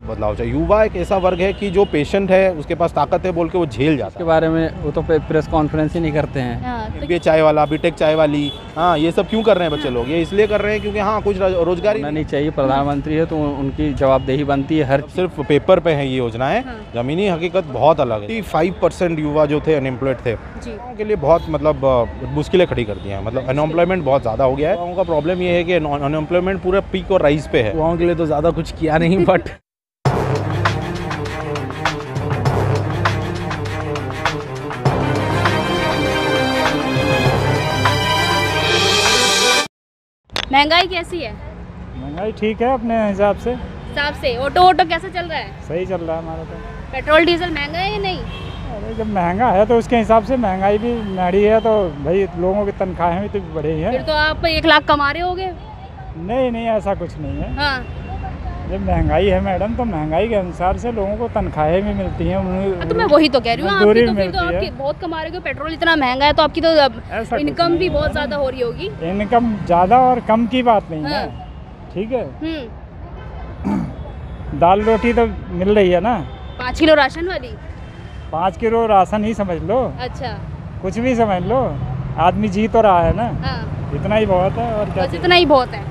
बदलाव चाहिए। युवा एक ऐसा वर्ग है कि जो पेशेंट है, उसके पास ताकत है बोल के वो झेल जाता है। के बारे में वो तो प्रेस कॉन्फ्रेंस ही नहीं करते हैं। तो ये चाय वाला, बीटेक चाय वाली, हाँ ये सब क्यों कर रहे हैं बच्चे लोग? ये इसलिए कर रहे हैं क्योंकि हाँ कुछ रोजगार नहीं चाहिए। प्रधानमंत्री है तो उनकी जवाबदेही बनती है। हर सिर्फ पेपर पे है ये योजनाएं, जमीनी हकीकत बहुत अलग है। 5% युवा जो थे अनएम्प्लॉयड थे, उनके लिए बहुत मतलब मुश्किलें खड़ी कर दी हैं। मतलब अनएम्प्लॉयमेंट बहुत ज़्यादा हो गया है। युवाओं का प्रॉब्लम ये है कि अनएम्प्लॉयमेंट पूरा पीक और राइज पे है। युवाओं के लिए तो ज़्यादा कुछ किया नहीं, बट महंगाई कैसी है? महंगाई ठीक है अपने हिसाब से। ऑटो कैसा चल रहा है? सही चल रहा है हमारा तो। पेट्रोल डीजल महंगा है या नहीं? अरे जब महंगा है तो उसके हिसाब से महंगाई भी बढ़ी है, तो भाई लोगों की तनख्वाहें भी तो बढ़ी हैं। फिर तो आप 1 लाख कमा रहे होगे। नहीं ऐसा कुछ नहीं है। हाँ। जब महंगाई है मैडम, तो महंगाई के अनुसार से लोगों को तनख्वाहें भी मिलती हैं। तो मैं वही तो कह रही हूँ, आपकी तो फिर तो आपकी बहुत कमा रहे हो। पेट्रोल इतना महंगा है तो आपकी तो इनकम भी बहुत ज़्यादा हो रही होगी। इनकम ज़्यादा और कम की बात नहीं है, ठीक है। दाल रोटी तो मिल रही है ना। 5 किलो राशन वाली? 5 किलो राशन ही समझ लो। अच्छा, कुछ भी समझ लो, आदमी जी तो रहा है ना। हाँ। इतना ही बहुत है। और क्या? बस इतना ही बहुत है,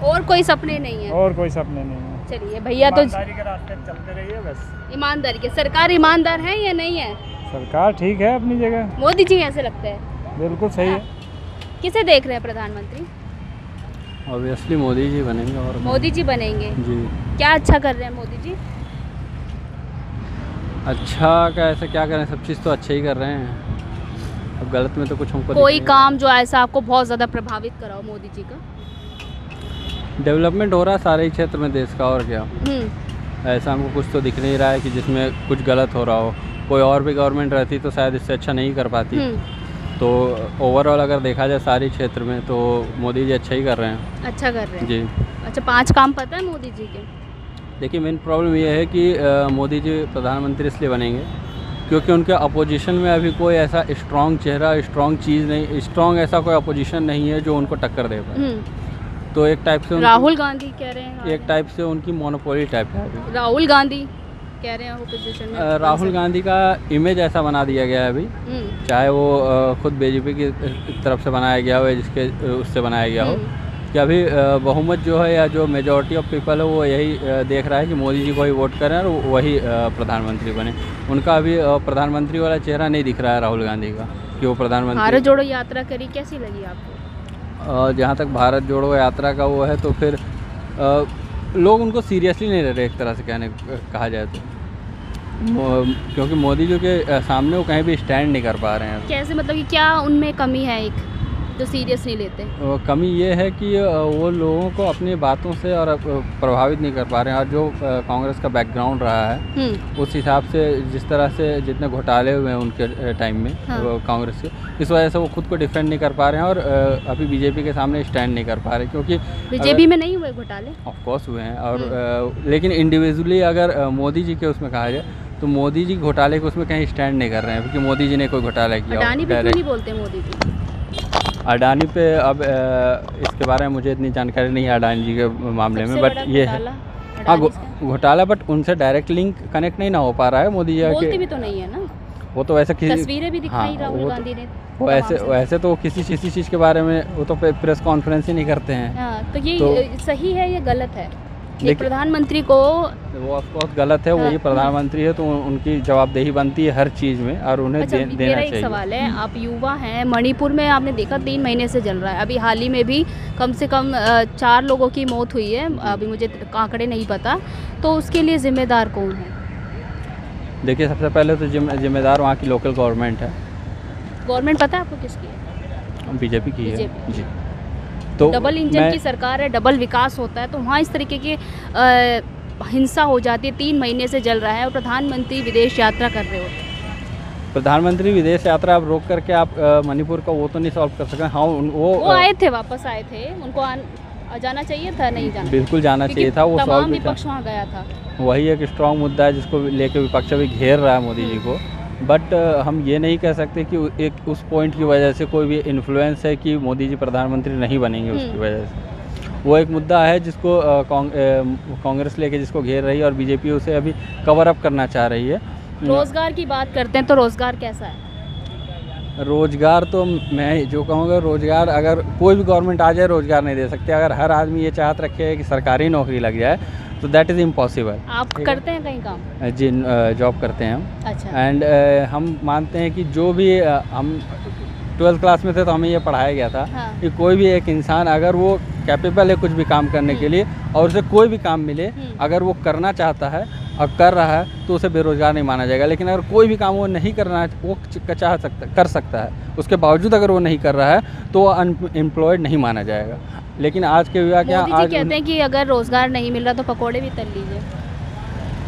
और कोई सपने नहीं है। और कोई सपने नहीं है। चलिए भैया, तो ईमानदारी के रास्ते पे चलते रहिए बस। ईमानदारी के, सरकार ईमानदार है या नहीं है? सरकार ठीक है अपनी जगह। मोदी जी कैसे लगते हैं? बिल्कुल सही है। किसे देख रहे हैं प्रधानमंत्री? ऑब्वियसली मोदी जी बनेंगे। और मोदी जी बनेंगे जी। क्या अच्छा कर रहे हैं मोदी जी? अच्छा कैसे क्या करें, सब चीज़ तो अच्छे ही कर रहे हैं। अब गलत में तो कुछ हमको कोई काम जो ऐसा आपको बहुत ज़्यादा प्रभावित कराओ मोदी जी का? डेवलपमेंट हो रहा है सारे ही क्षेत्र में देश का, और क्या। ऐसा हमको कुछ तो दिख नहीं रहा है कि जिसमें कुछ गलत हो रहा हो। कोई और भी गवर्नमेंट रहती तो शायद इससे अच्छा नहीं कर पाती। तो ओवरऑल अगर देखा जाए सारे क्षेत्र में, तो मोदी जी अच्छा ही कर रहे हैं। अच्छा कर रहे हैं जी। अच्छा, 5 काम पता है मोदी जी के? देखिए, मेन प्रॉब्लम ये है कि मोदी जी प्रधानमंत्री इसलिए बनेंगे क्योंकि उनके अपोजिशन में अभी कोई ऐसा स्ट्रॉन्ग चेहरा, स्ट्रॉन्ग चीज़ नहीं, स्ट्रॉन्ग ऐसा कोई अपोजिशन नहीं है जो उनको टक्कर दे पाए। तो एक टाइप से राहुल गांधी कह रहे हैं। एक टाइप से उनकी मोनोपोली टाइप है। राहुल गांधी कह रहे हैं ओपोजिशन में। राहुल गांधी का इमेज ऐसा बना दिया गया है अभी, चाहे वो खुद बीजेपी की तरफ से बनाया गया हो, जिसके उससे बनाया गया हो, कि अभी बहुमत जो है या जो मेजॉरिटी ऑफ पीपल है वो यही देख रहा है कि मोदी जी को ही वोट करें और वही प्रधानमंत्री बने। उनका अभी प्रधानमंत्री वाला चेहरा नहीं दिख रहा है राहुल गांधी का कि वो प्रधानमंत्री। भारत जोड़ो यात्रा करी, कैसी लगी आपको? जहाँ तक भारत जोड़ो यात्रा का वो है, तो फिर लोग उनको सीरियसली नहीं ले रहे एक तरह से कहा जाए तो। क्योंकि मोदी जी के सामने वो कहीं भी स्टैंड नहीं कर पा रहे हैं। कैसे, मतलब कि क्या उनमें कमी है एक जो सीरियस नहीं लेते? कमी ये है कि वो लोगों को अपनी बातों से और प्रभावित नहीं कर पा रहे हैं। और जो कांग्रेस का बैकग्राउंड रहा है, उस हिसाब से जिस तरह से जितने घोटाले हुए हैं उनके टाइम में, कांग्रेस के, इस वजह से वो खुद को डिफेंड नहीं कर पा रहे हैं और अभी बीजेपी के सामने स्टैंड नहीं कर पा रहे, क्योंकि बीजेपी में नहीं हुए घोटाले? ऑफकोर्स हुए हैं, और लेकिन इंडिविजुअली अगर मोदी जी के उसमें कहा जाए तो मोदी जी घोटाले के उसमें कहीं स्टैंड नहीं कर रहे हैं, क्योंकि मोदी जी ने कोई घोटाला किया। अडानी पे क्यों नहीं बोलते मोदी जी? अडानी पे अब इसके बारे में मुझे इतनी जानकारी नहीं है अडानी जी के मामले में, बट ये है हाँ घोटाला, बट उनसे डायरेक्ट लिंक कनेक्ट नहीं ना हो पा रहा है मोदी जी के। बोलते भी तो नहीं है ना वो, तो वैसे किसी तस्वीरें भी दिखाई राहुल गांधी ने। वैसे तो किसी चीज़ के बारे में वो तो प्रेस कॉन्फ्रेंस ही नहीं करते हैं। तो ये सही है या गलत है? एक प्रधानमंत्री को, वो ऑफकोर्स गलत है। वही प्रधानमंत्री है तो उनकी जवाबदेही बनती है हर चीज़ में, और उन्हें देना चाहिए। मेरा एक सवाल है, आप युवा हैं, मणिपुर में आपने देखा 3 महीने से जल रहा है। अभी हाल ही में भी कम से कम 4 लोगों की मौत हुई है, अभी मुझे आंकड़े नहीं पता। तो उसके लिए जिम्मेदार कौन है? देखिए, सबसे पहले तो जिम्मेदार वहाँ की लोकल गवर्नमेंट है। गवर्नमेंट पता है आपको किसकी है? बीजेपी की है जी। तो डबल इंजन की सरकार है, डबल विकास होता है, तो वहाँ इस तरीके की हिंसा हो जाती है। 3 महीने से जल रहा है और प्रधानमंत्री विदेश यात्रा कर रहे होते हैं। प्रधानमंत्री विदेश यात्रा आप रोक करके आप मणिपुर का वो तो नहीं सॉल्व कर सकते। हाँ, वो आए थे, वापस आए थे, उनको जाना चाहिए था, नहीं जाना? बिल्कुल जाना चाहिए था। वो तमाम विपक्ष वहाँ गया था। वही एक स्ट्रॉन्ग मुद्दा है जिसको लेके विपक्ष भी घेर रहा है मोदी जी को। बट हम ये नहीं कह सकते कि एक उस पॉइंट की वजह से कोई भी इन्फ्लुएंस है कि मोदी जी प्रधानमंत्री नहीं बनेंगे उसकी वजह से। वो एक मुद्दा है जिसको कांग्रेस लेके जिसको घेर रही है और बीजेपी उसे अभी कवर अप करना चाह रही है। रोज़गार की बात करते हैं तो रोज़गार कैसा है? रोज़गार तो मैं जो कहूँगा, रोज़गार अगर कोई भी गवर्नमेंट आ जाए रोज़गार नहीं दे सकते। अगर हर आदमी ये चाहत रखे कि सरकारी नौकरी लग जाए तो दैट इज़ इम्पॉसिबल। आप करते हैं कहीं काम? जी, जॉब करते हैं हम। अच्छा। एंड हम मानते हैं कि जो भी हम 12th क्लास में थे तो हमें ये पढ़ाया गया था कि कोई भी एक इंसान अगर वो कैपेबल है कुछ भी काम करने के लिए और उसे कोई भी काम मिले, अगर वो करना चाहता है और कर रहा है तो उसे बेरोज़गार नहीं माना जाएगा। लेकिन अगर कोई भी काम वो नहीं करना वो कर सकता है, उसके बावजूद अगर वो नहीं कर रहा है तो वो अनएम्प्लॉयड नहीं माना जाएगा। लेकिन आज के युवा क्या मोदी जी कहते हैं कि अगर रोज़गार नहीं मिल रहा तो पकौड़े भी तल लीजिए।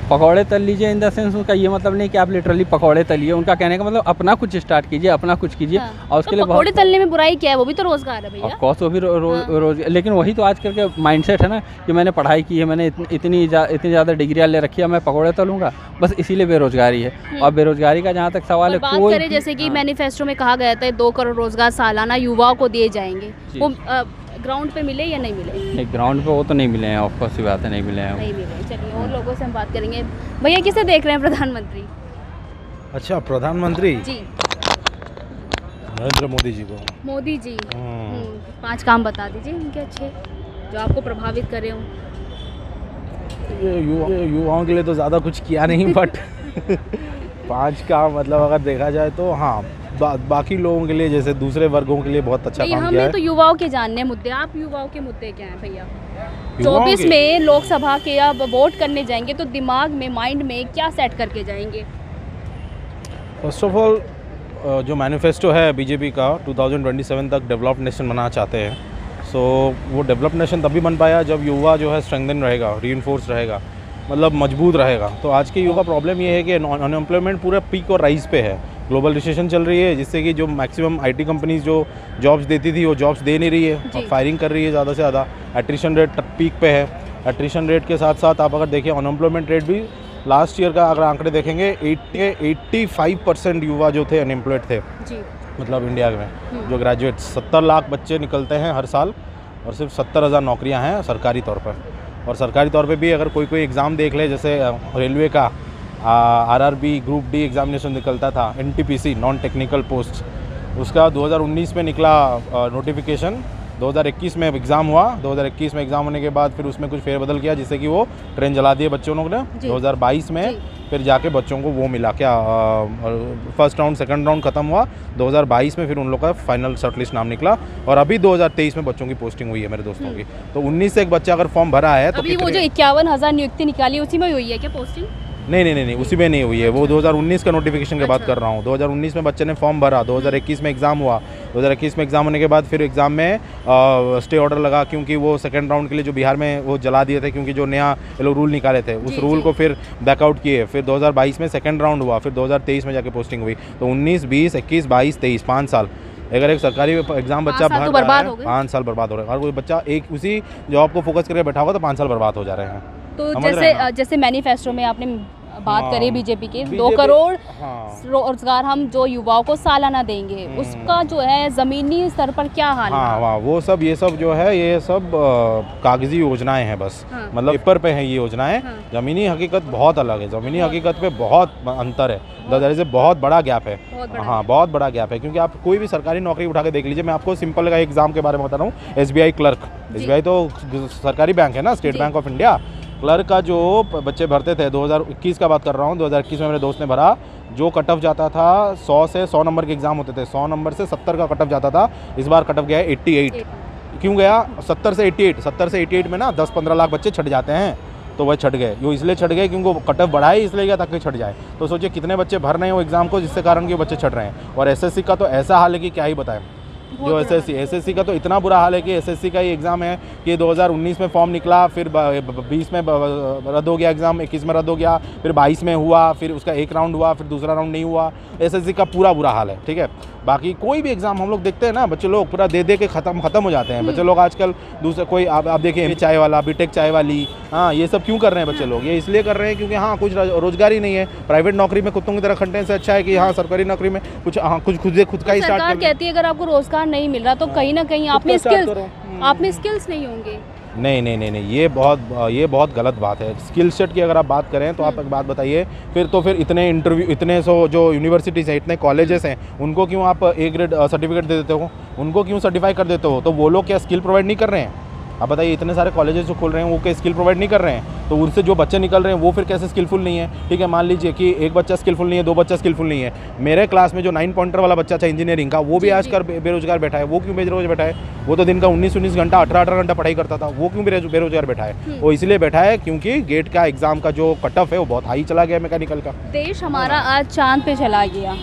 पकौड़े तल लीजिए इन द सेंस उनका ये मतलब नहीं कि आप लिटरली पकौड़े तलिए। उनका कहने का मतलब अपना कुछ स्टार्ट कीजिए, अपना कुछ कीजिए। और उसके लिए पकौड़े तलने में बुराई क्या है? वो भी तो रोज़गार है भैया। ऑफ कोर्स वो भी रोज लेकिन वही तो आजकल के माइंडसेट है ना कि मैंने पढ़ाई की है, मैंने इतनी ज़्यादा डिग्रियाँ ले रखी है, मैं पकौड़े तलूँगा, बस इसीलिए बेरोजगारी है। और बेरोजगारी का जहाँ तक सवाल है, बात करें जैसे कि मैनिफेस्टो में कहा गया था 2 करोड़ रोज़गार सालाना युवाओं को दिए जाएंगे, वो ग्राउंड पे मिले या नहीं मिले? नहीं, ग्राउंड पे वो तो नहीं मिले हैं, ऑफ कोर्स की बात है, नहीं मिले हैं। नहीं मिले। चलिए और लोगों से हम बात करेंगे। भैया किसे देख रहे हैं प्रधानमंत्री? अच्छा, प्रधानमंत्री जी नरेंद्र मोदी जी को। मोदी जी 5 काम बता दीजिए उनके अच्छे जो आपको प्रभावित करे हों। युवाओं के लिए तो ज़्यादा कुछ किया नहीं बट 5 का मतलब अगर देखा जाए तो हाँ, बाकी लोगों के लिए जैसे दूसरे वर्गों के लिए बहुत अच्छा काम किया है। हमें तो युवाओं के जानने मुद्दे, आप युवाओं के मुद्दे क्या हैं भैया? 24 में लोकसभा के अब वोट करने जाएंगे तो दिमाग में, माइंड में क्या सेट करके जाएंगे? फर्स्ट ऑफ ऑल जो मैनिफेस्टो है बीजेपी का 2027 तक डेवलप्ड नेशन बनाना चाहते हैं। सो वो डेवलप्ड नेशन तभी बन पाया जब युवा जो है स्ट्रेंथन रहेगा, रीइंफोर्स रहेगा, मतलब मजबूत रहेगा। तो आज के युवा का प्रॉब्लम ये है कि अनएम्प्लॉयमेंट पूरा पीक और राइज पे है। ग्लोबल रिसेशन चल रही है जिससे कि जो मैक्सिमम आईटी कंपनीज जो जॉब्स देती थी वो जॉब्स दे नहीं रही है, फायरिंग कर रही है ज़्यादा से ज़्यादा। एट्रिशन रेट पीक पे है। एट्रिशन रेट के साथ साथ आप अगर देखिए अनएम्प्लॉयमेंट रेट भी लास्ट ईयर का अगर आंकड़े देखेंगे 85% युवा जो थे अनएम्प्लॉयड थे जी। मतलब इंडिया में जो ग्रेजुएट 70 लाख बच्चे निकलते हैं हर साल और सिर्फ 70,000 नौकरियां हैं सरकारी तौर पर। और सरकारी तौर पे भी अगर कोई एग्ज़ाम देख ले, जैसे रेलवे का आरआरबी ग्रुप डी एग्जामिनेशन निकलता था, एनटीपीसी नॉन टेक्निकल पोस्ट, उसका 2019 में निकला नोटिफिकेशन, 2021 में एग्ज़ाम हुआ। 2021 में एग्ज़ाम होने के बाद फिर उसमें कुछ फेरबदल किया जिससे कि वो ट्रेन जला दिए बच्चों ने। 2022 में फिर जाके बच्चों को वो मिला क्या, फर्स्ट राउंड सेकंड राउंड ख़त्म हुआ। 2022 में फिर उन लोग का फाइनल शॉर्टलिस्ट नाम निकला और अभी 2023 में बच्चों की पोस्टिंग हुई है मेरे दोस्तों की। तो 19 से एक बच्चा अगर फॉर्म भरा है तो अभी वो जो 51,000 नियुक्ति निकाली उसी में हुई है क्या पोस्टिंग? नहीं, उसी में नहीं हुई है। वो 2019 का नोटिफिकेशन की बात कर रहा हूँ। 2019 में बच्चे ने फॉर्म भरा, 2021 में एग्ज़ाम हुआ। 2021 में एग्ज़ाम होने के बाद फिर एग्ज़ाम में स्टे ऑर्डर लगा क्योंकि वो सेकंड राउंड के लिए जो बिहार में वो जला दिए थे, क्योंकि जो नया ये लोग रूल निकाले थे उस रूल को फिर बैकआउट किए। फिर 2022 में सेकंड राउंड हुआ, फिर 2023 में जाके पोस्टिंग हुई। तो 19, 20, 21, 22, 23 5 साल अगर एक सरकारी एग्जाम बच्चा भर रहा है, 5 साल बर्बाद हो रहे हैं। और कोई बच्चा एक उसी जॉब को फोकस करके बैठा होगा तो 5 साल बर्बाद हो जा रहे हैं। तो जैसे मैनिफेस्टो में आपने बात करी बीजेपी के 2 करोड़ रोजगार हम जो युवाओं को सालाना देंगे, उसका जो है ज़मीनी स्तर पर क्या हाल है? वो सब ये सब जो है ये सब कागजी योजनाएं हैं बस। मतलब पेपर पे है ये योजनाएं। ज़मीनी हकीकत बहुत अलग है। ज़मीनी हकीकत पे बहुत अंतर है, दरअसल से बहुत बड़ा गैप है। हाँ, बहुत बड़ा गैप है क्योंकि आप कोई भी सरकारी नौकरी उठा के देख लीजिए। मैं आपको सिंपल का एग्जाम के बारे में बता रहा हूँ। SBI क्लर्क, SBI तो सरकारी बैंक है ना, state bank of India. Clerk का जो बच्चे भरते थे 2021 का बात कर रहा हूँ, 2021 में मेरे दोस्त ने भरा, जो कट ऑफ जाता था 100 से 100 नंबर के एग्जाम होते थे, 100 नंबर से 70 का कट ऑफ जाता था। इस बार कट ऑफ गया 88। क्यों गया 70 से 88? 70 से 88 में ना 10-15 लाख बच्चे छट जाते हैं, तो वह छट गए। वो इसलिए छट गए क्योंकि वो कट ऑफ बढ़ाए इसलिए गया ताकि छट जाए। तो सोचिए कितने बच्चे भर रहे हैं वो एग्ज़ाम को, जिससे कारण कि बच्चे छट रहे हैं। और SSC का तो ऐसा हाल है कि क्या ही बताएं। जो SSC का तो इतना बुरा हाल है कि SSC का ही एग्ज़ाम है कि 2019 में फॉर्म निकला, फिर 20 में रद्द हो गया एग्ज़ाम, 21 में रद्द हो गया, फिर 22 में हुआ, फिर उसका एक राउंड हुआ, फिर दूसरा राउंड नहीं हुआ। SSC का पूरा बुरा हाल है, ठीक है। बाकी कोई भी एग्ज़ाम हम लोग देखते हैं ना, बच्चे लोग पूरा दे के ख़त्म हो जाते हैं। बच्चे लोग आजकल दूसरा कोई आप देखिए चाय वाला, बीटेक चाय वाली, हाँ, ये सब क्यों कर रहे हैं बच्चे लोग? ये इसलिए कर रहे हैं क्योंकि हाँ कुछ रोजगार ही नहीं है। प्राइवेट नौकरी में कुत्तों की तरह खटने से अच्छा है कि हाँ सरकारी नौकरी में कुछ खुद का ही स्टार्ट। सरकार कहती है अगर आपको रोजगार नहीं मिल रहा तो कहीं ना कहीं आप में स्किल्स नहीं होंगे। नहीं, ये बहुत गलत बात है। स्किल सेट की अगर आप बात करें तो आप एक बात बताइए, फिर इतने इंटरव्यू, इतने जो यूनिवर्सिटीज़ हैं, इतने कॉलेजेस हैं, उनको क्यों आप ए ग्रेड सर्टिफिकेट दे देते हो? उनको क्यों सर्टिफाई कर देते हो? तो वो लोग क्या स्किल प्रोवाइड नहीं कर रहे हैं? आप बताइए, इतने सारे कॉलेजेस जो खोल रहे हैं वो क्या स्किल प्रोवाइड नहीं कर रहे हैं? तो उनसे जो बच्चे निकल रहे हैं वो फिर कैसे स्किलफुल नहीं है? ठीक है, मान लीजिए कि एक बच्चा स्किलफुल नहीं है, 2 बच्चा स्किलफुल नहीं है। मेरे क्लास में जो 9 पॉइंटर वाला बच्चा था इंजीनियरिंग का, वो भी आजकल बेरोजगार बैठा है। वो क्यों बेरोजगार बैठा है? वो तो दिन का 19 घंटा, 18 घंटा पढ़ाई करता था। वो क्यों बेरोजगार बैठा है? वो इसलिए बैठा है क्योंकि गेट का एग्जाम का जो कट ऑफ है वो बहुत हाई चला गया मैकेनिकल का। देश हमारा आज चांद पे चला गया,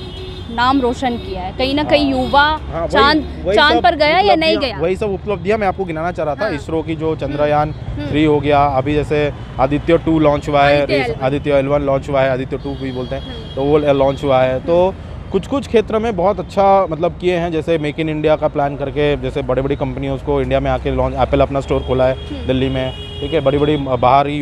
नाम रोशन किया है। कहीं ना कहीं युवा चांद पर गया या नहीं गया? वही सब उपलब्धियां मैं आपको गिनाना चाह रहा था। इसरो की जो चंद्रयान 3 हो गया, अभी जैसे आदित्य 2 लॉन्च हुआ है, आदित्य L1 लॉन्च हुआ है, आदित्य 2 भी बोलते हैं, तो वो लॉन्च हुआ है। तो कुछ क्षेत्र में बहुत अच्छा मतलब किए हैं, जैसे मेक इन इंडिया का प्लान करके, जैसे बड़ी बड़ी कंपनियों उसको इंडिया में आके लॉन्च, एप्पल अपना स्टोर खोला है दिल्ली में, ठीक है, बड़ी बड़ी बाहरी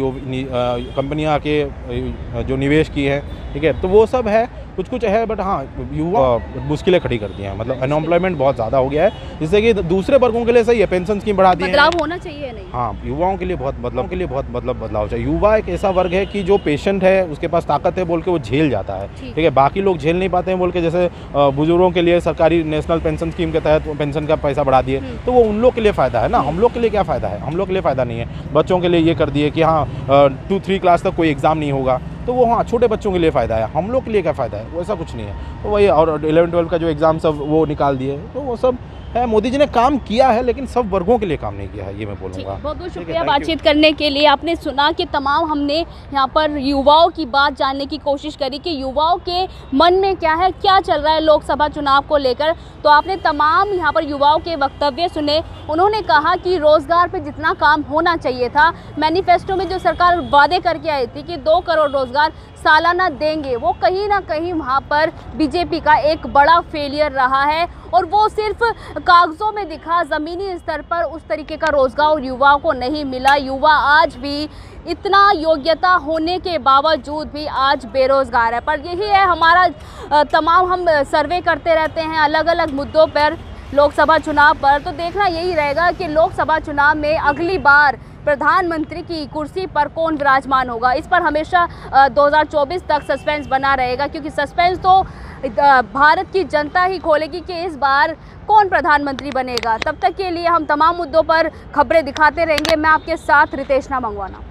कंपनियां आके जो निवेश की है, ठीक है, तो वो सब है, कुछ है। बट हाँ, युवा मुश्किलें खड़ी कर दी हैं, मतलब अनएम्प्लॉयमेंट बहुत ज़्यादा हो गया है, जिससे कि दूसरे वर्गों के लिए सही है, पेंशन स्कीम बढ़ा दी है, बदलाव होना चाहिए नहीं? हाँ, युवाओं के लिए बहुत बदलाव चाहिए। युवा एक ऐसा वर्ग है कि जो पेशेंट है, उसके पास ताकत है बोल के वो झेल जाता है, ठीक है, बाकी लोग झेल नहीं पाते हैं बोल के, जैसे बुजुर्गों के लिए सरकारी नेशनल पेंशन स्कीम के तहत पेंशन का पैसा बढ़ा दिए, तो वो उन लोग के लिए फ़ायदा है ना, हम लोग के लिए क्या फ़ायदा है? हम लोग के लिए फ़ायदा नहीं है। बच्चों के लिए ये कर दिए कि हाँ 2-3 क्लास तक कोई एग्ज़ाम नहीं होगा, तो वो हाँ छोटे बच्चों के लिए फ़ायदा है, हम लोग के लिए क्या फ़ायदा है? वो ऐसा कुछ नहीं है। तो वही, और 11-12 का जो एग्ज़ाम सब वो निकाल दिए, तो वो सब है, मोदी जी ने काम किया है, लेकिन सब वर्गों के लिए काम नहीं किया है, ये मैं बोलूँगा। बहुत बहुत शुक्रिया बातचीत करने के लिए। आपने सुना कि तमाम हमने यहाँ पर युवाओं की बात जानने की कोशिश करी कि युवाओं के मन में क्या है, क्या चल रहा है लोकसभा चुनाव को लेकर। तो आपने तमाम यहाँ पर युवाओं के वक्तव्य सुने। उन्होंने कहा कि रोज़गार पे जितना काम होना चाहिए था, मैनिफेस्टो में जो सरकार वादे करके आई थी कि 2 करोड़ रोज़गार सालाना देंगे, वो कहीं ना कहीं वहाँ पर बीजेपी का एक बड़ा फेलियर रहा है, और वो सिर्फ कागज़ों में दिखा, ज़मीनी स्तर पर उस तरीके का रोज़गार युवाओं को नहीं मिला। युवा आज भी इतना योग्यता होने के बावजूद भी आज बेरोज़गार है। पर यही है हमारा तमाम, हम सर्वे करते रहते हैं अलग अलग मुद्दों पर लोकसभा चुनाव पर, तो देखना यही रहेगा कि लोकसभा चुनाव में अगली बार प्रधानमंत्री की कुर्सी पर कौन विराजमान होगा। इस पर हमेशा 2024 तक सस्पेंस बना रहेगा, क्योंकि सस्पेंस तो भारत की जनता ही खोलेगी कि इस बार कौन प्रधानमंत्री बनेगा। तब तक के लिए हम तमाम मुद्दों पर खबरें दिखाते रहेंगे। मैं आपके साथ रितेश मंगवाना।